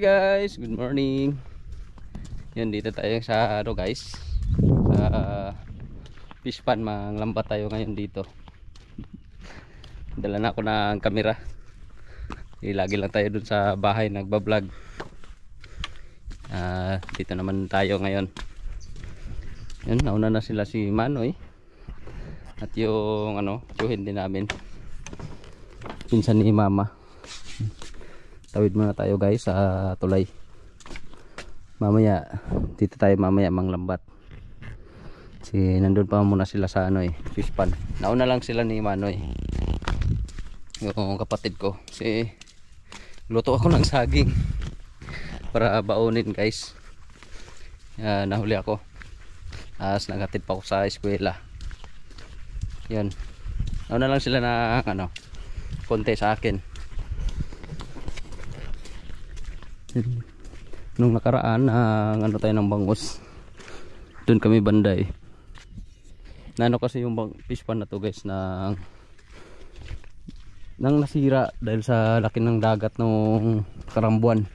Hi guys, good morning. Yan, dito tayo sa ano guys, sa fish pan. Manglambat tayo ngayon dito. Dala na ako ng kamera. Lagi lang tayo dun sa bahay nagbablog. Dito naman tayo ngayon. Yan, nauna na sila si Manoy at yung ano, tsuhin din namin, pinsan ni Mama. Tawid muna tayo guys sa tulay. Mamaya dito tayo mamaya manglambat. Nandun pa muna sila sa ano fish pan. Nauna lang sila ni Manoy, yung kapatid ko. Luto ako ng saging para baunin guys. Nahuli ako as nagatid pa ako sa eskwela. Yan, nauna lang sila na ano, konti sa akin. Nung nakaraan ano tayo ng bangus, doon kami banday. Nano kasi yung fish pan na to guys nang nasira dahil sa laki ng dagat nung karambuan.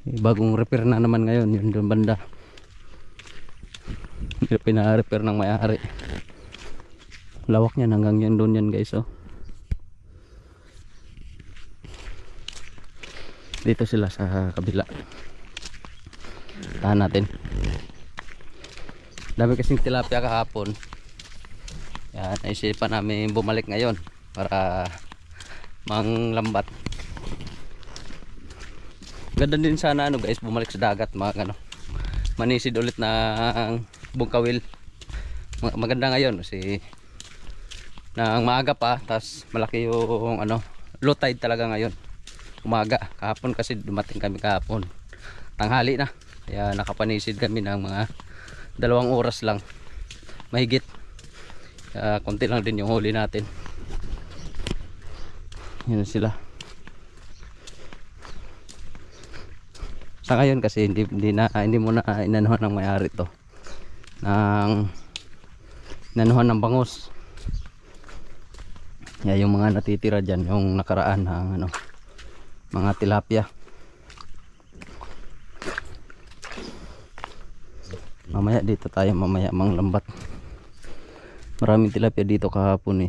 Bagong repair na naman ngayon yun doon banda. Pina-repair ng may-ari. Lawak niyan hanggang yan doon yan guys. Dito sila sa kabila. Tahan natin. Dami kasing tilapia kahapon. Yan, naisipan namin bumalik ngayon para manglambat. Ganda din sana ano guys, bumalik sa dagat, manisid ulit ng bungkawil. Maganda ngayon kasi nang maaga pa, tas malaki yung ano, low tide talaga ngayon. Umaga, kahapon kasi dumating kami kahapon tanghali na, kaya nakapanisid kami ng mga 2 oras lang mahigit. Konti lang din yung huli natin. Yan sila sa ngayon kasi hindi mo na inanuhan ng may-ari to ng inanuhan ng bangus. Yung mga natitira dyan yung nakaraan ng ano, mga tilapia. Mamaya dito tayo manglambat. Maraming tilapia dito kahapon .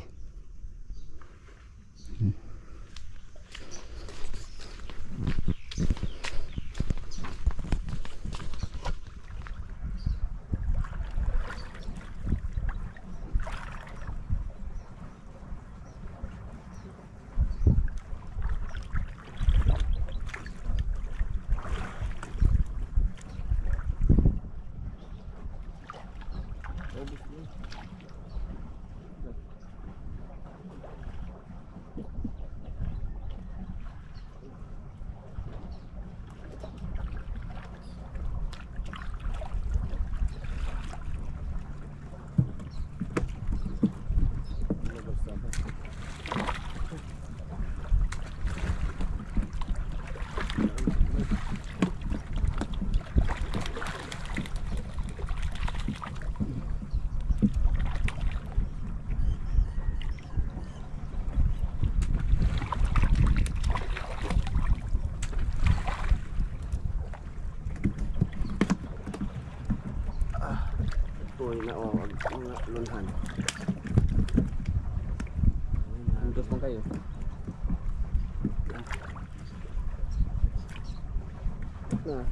Mga lunhan. Andos mo kayo. Na.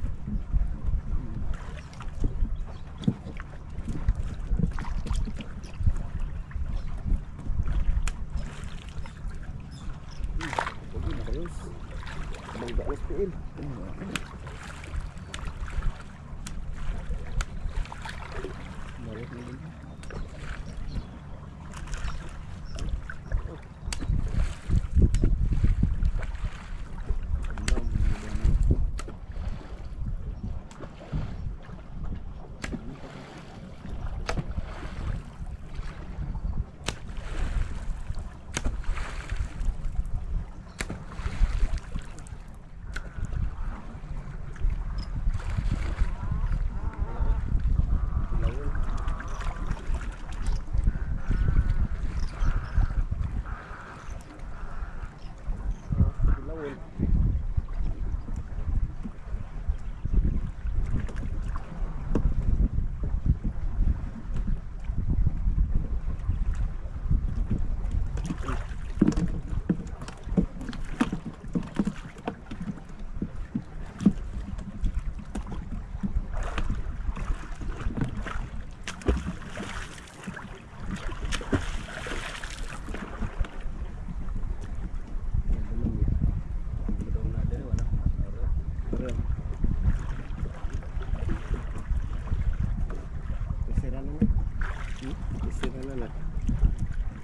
Isira na na.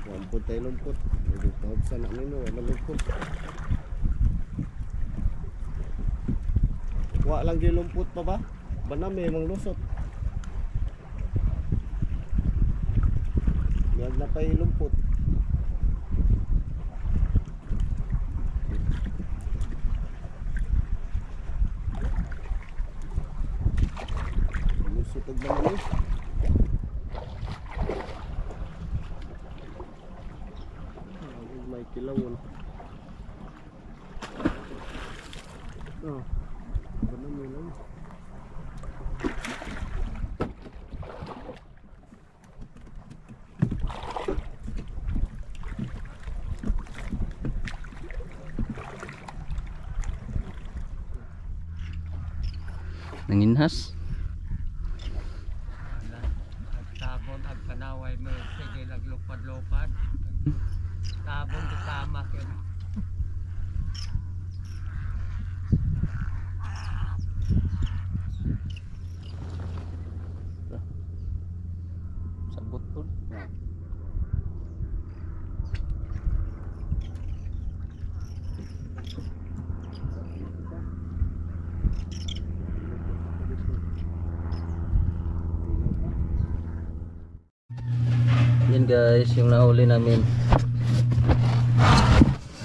Wampod tayo lumpot. Hindi tawag sa namin no. Wala lumpot. Wa lang yung lumpot pa ba? Banami mang lusot. Yan na pa yung lumpot. Lusot na naman eh. May kilawon. Oh, banami lang. Nanginhas. Tabon ag panaway mo sige laglupad-lupad. Tabon di tamak yun. Sabot po. Yan guys, yung nahuli namin.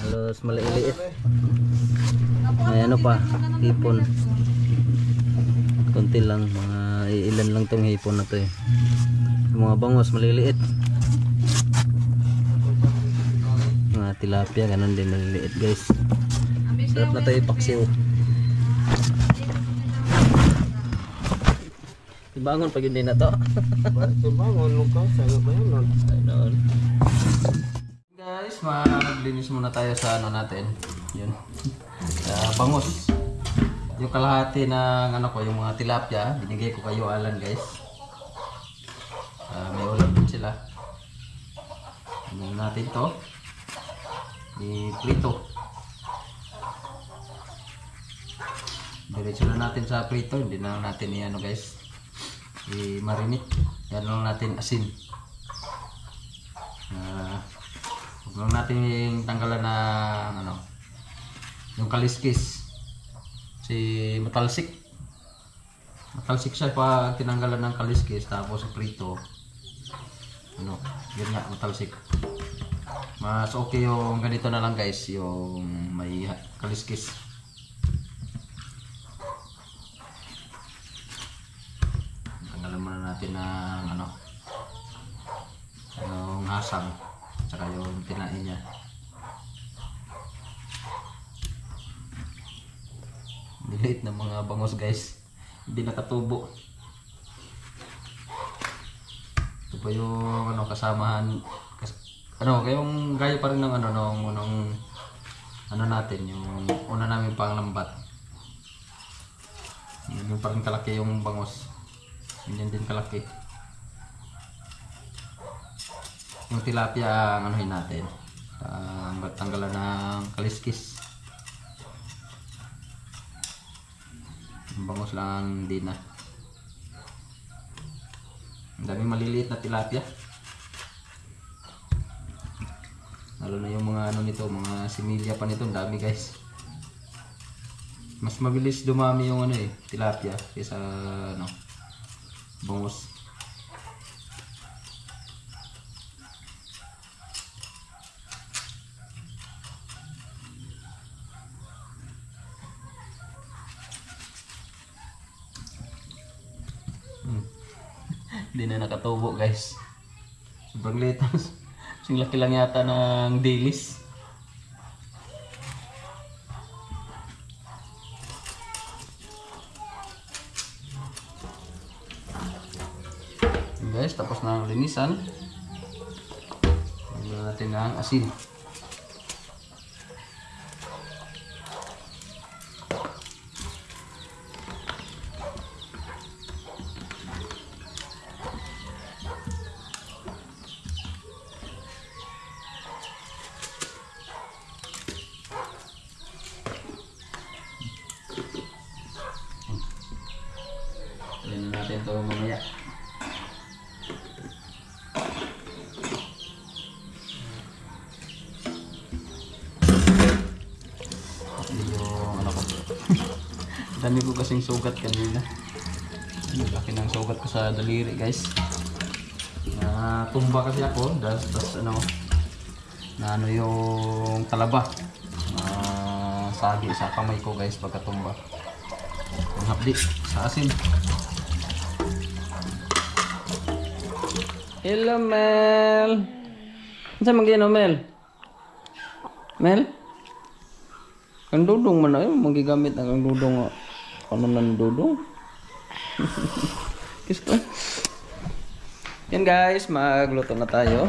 Halos maliit. May ano pa, hipon. Konti lang, mga ilan lang tong hipon na to eh. Yung mga bangos maliliit. Mga tilapia, ganun din maliliit guys. Sarap na to ipaksiw. Ibangon pag hindi na to. Bangon mo ka, sa'yo ba yun nun? Ayun. Guys, maglinis muna tayo sa ano natin. Yun. Bangus. Yung kalahati ng ano ko, yung mga tilapia, binigay ko kayo Alan guys. May ulam din sila. Ano natin to? I-prito. Diretso na natin sa prito, hindi na natin i-ano guys. I-marinate. Yan lang natin asin. Huwag lang natin tanggalan ng ano, yung kaliskis. Si matalsik. Matalsik siya pag tinanggalan ng kaliskis tapos prito. Ano, yun nga matalsik. Mas okay yung ganito na lang guys, yung may kaliskis. Tanggalan muna natin ng ano, yung hasang tsaka yung tinain niya. Delete ng mga bangos guys, hindi nakatubo. Ito pa yung ano, kasamahan ano, kayong gaya pa rin ng ano, nung ano natin, yung una namin panglambat. Yung parang kalaki yung bangos, ganyan din kalaki. Yung tilapia ang anuhin natin, tanggalan ng kaliskis. Yung bangos lang din na. Ang dami maliliit na tilapia. Lalo na yung mga ano nito, mga similya pa nito, ang dami guys. Mas mabilis dumami yung ano tilapia kaysa ano, bangos. Hindi na nakatubo guys. Sobrang liit. Sing laki lang yata ng dilis. Guys, tapos na ang linisan. Lagyan natin ang asin. Lagyan natin ito mamaya. Dami ko kasing sugat kanina. Laki ng sugat ko sa daliri guys. Tumba kasi ako. Das ano. Na ano yung talaba. Sagi sa kamay ko guys pagkatumba. Ang hapdi sa asin. Hello Mel. Ano magiging Mel? Mel? Ang dudong man ay magigamit ang dudong. Ano nang dudong? Kiss ko. Yan guys, magluto na tayo.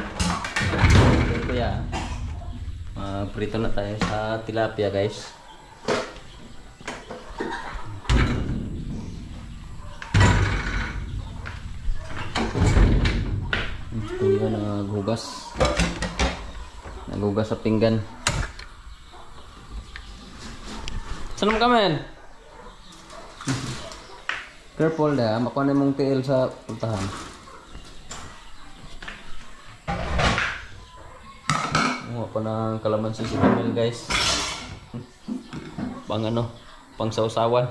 Kuya. Prito na tayo sa tilapia guys. Kuya naghugas. Naghugas sa pinggan. Saan mo kamen? Careful na, makuha na mong tiil sa pultahan. Kumuha pa ng kalamansi si Camille guys. Pang ano, pang sausawan.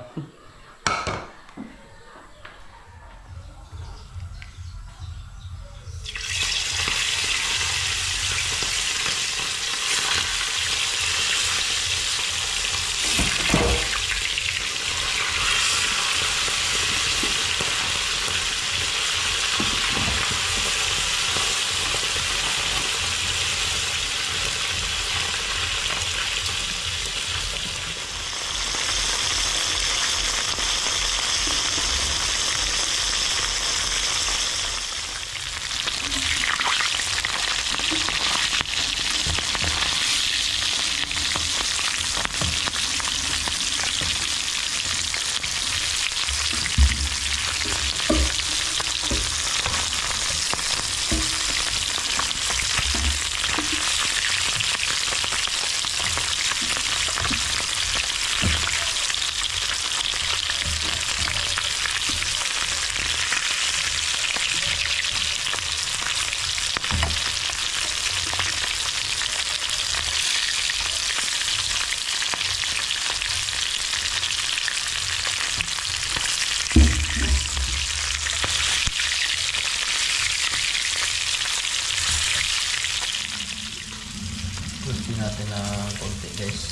Gusto natin ng konti guys.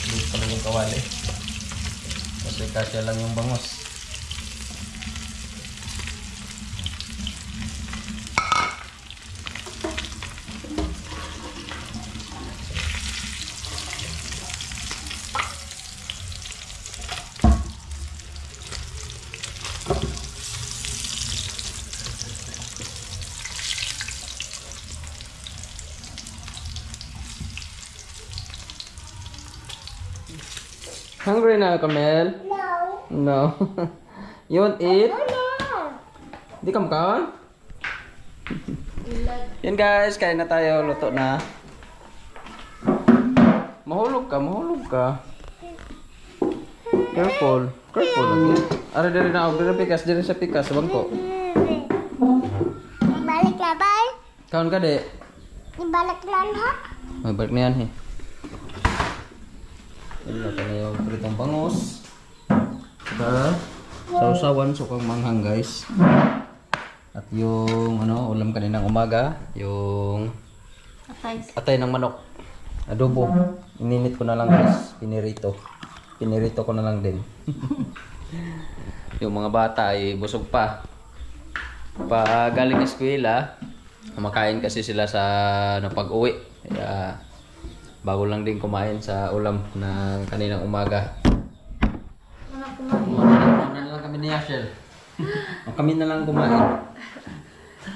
Dito pa lang yung kawali. Kasi kasya lang yung bangos. Hungry na, Camille? No. No. You want eat? No. Di ka makaon? Yan guys, kain na tayo. Luto na. Mahulog ka, mahulog ka. Careful. Careful lagi. Ara dari na ako. Dari sa pikas. Sa bangko. Balik na ba? Kaon ka de. Ibalik lang ha? May balik na yan eh. Yan na tayo yung pritong bangus. Saka sausawan, sukang manghang guys. At yung ano, ulam kaninang umaga, yung atay ng manok. Adobo. Ininit ko na lang guys, pinirito. Pinirito ko na lang din. Yung mga bata ay busog pa. Pa galing eskwela, kumakain kasi sila sa pag-uwi. Kaya bago lang din kumain sa ulam ng kaninang umaga. Mauna na lang kami ni Yashel. Kami na lang kumain.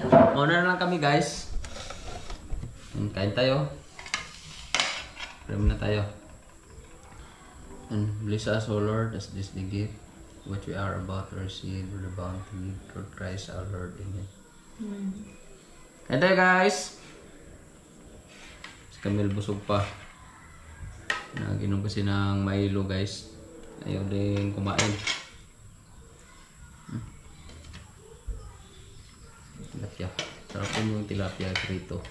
Mauna na lang kami guys. Kain tayo. Pray na tayo. And bless us, O Lord, as this the gift which we are about to receive with the bounty through Christ our Lord. Amen. Kain tayo guys. Si Camille busog pa. Naginom kasi ng Milo guys. Ayaw din kumain. Tilapia. Sarap yung tilapia prito.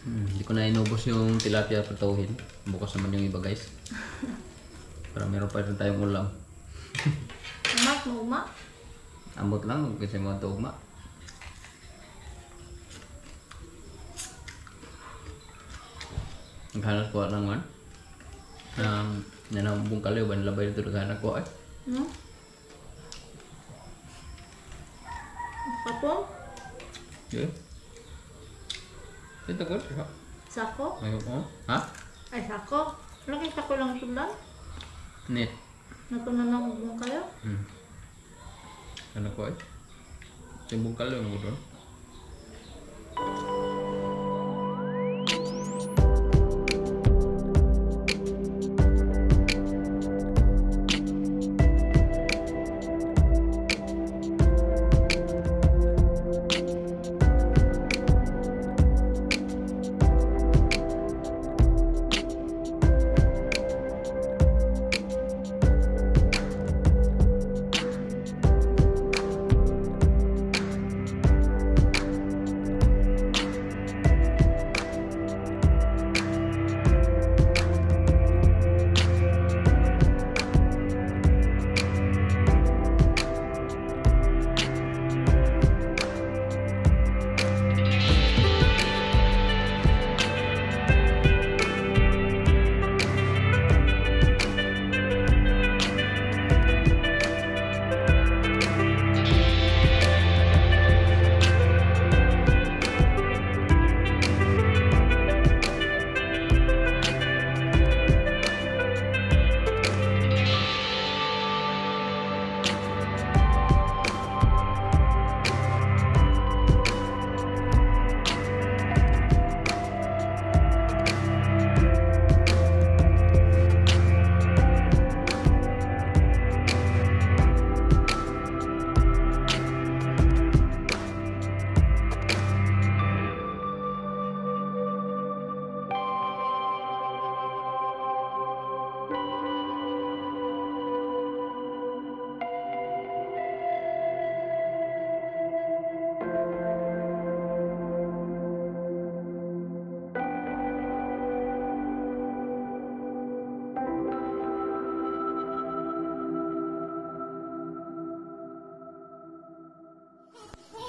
Hindi ko na inubos yung tilapia prituhin. Bukas naman yung iba guys. Para meron pa rin tayong ulam. Umak, mauma. Ambot lang kasi mga tugma. Naghanap ko lang man. Nanambong kaliw ba nilabay dito naghanap ko eh. No? Kapong? Okay. Ito ko. Sako? Ayaw ko. Ha? Ay, sako. Nakita ko lang sundan. Net. Natunanan kayo. Ano ko eh? Simbong kaliw mo doon.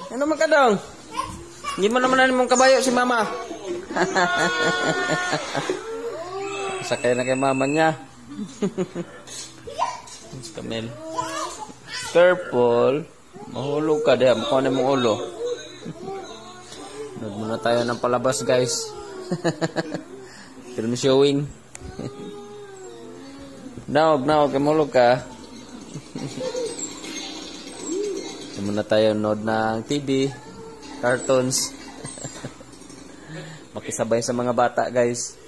Ano man ka daw? Hindi mo naman mong kabayo si mama. Sakay na kay mama niya. Mas kamel. Careful. Mahulog ka diyan. Mukha na mong ulo. Nod muna tayo ng palabas guys. Film showing. Naog, kay mahulog ka. Muna tayo nod ng TV, cartoons. Makisabay sa mga bata, guys.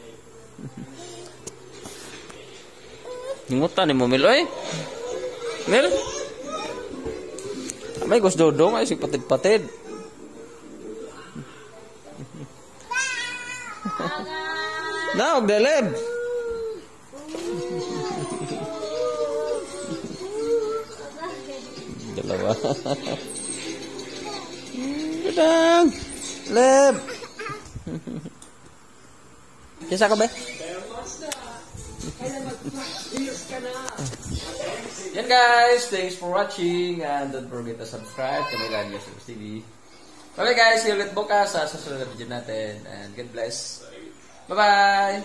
Hingutan ni mo, Mil, oy. Mil? May gusto dong, ay, si patid-patid. Naog, deleb. Dalawa. Gadang. Leb. Kisa ka ba? Yan guys, thanks for watching and don't forget to subscribe to my Ganyos TV. Bye guys, see you ulit bukas sa susunod na video natin and God bless. Bye bye.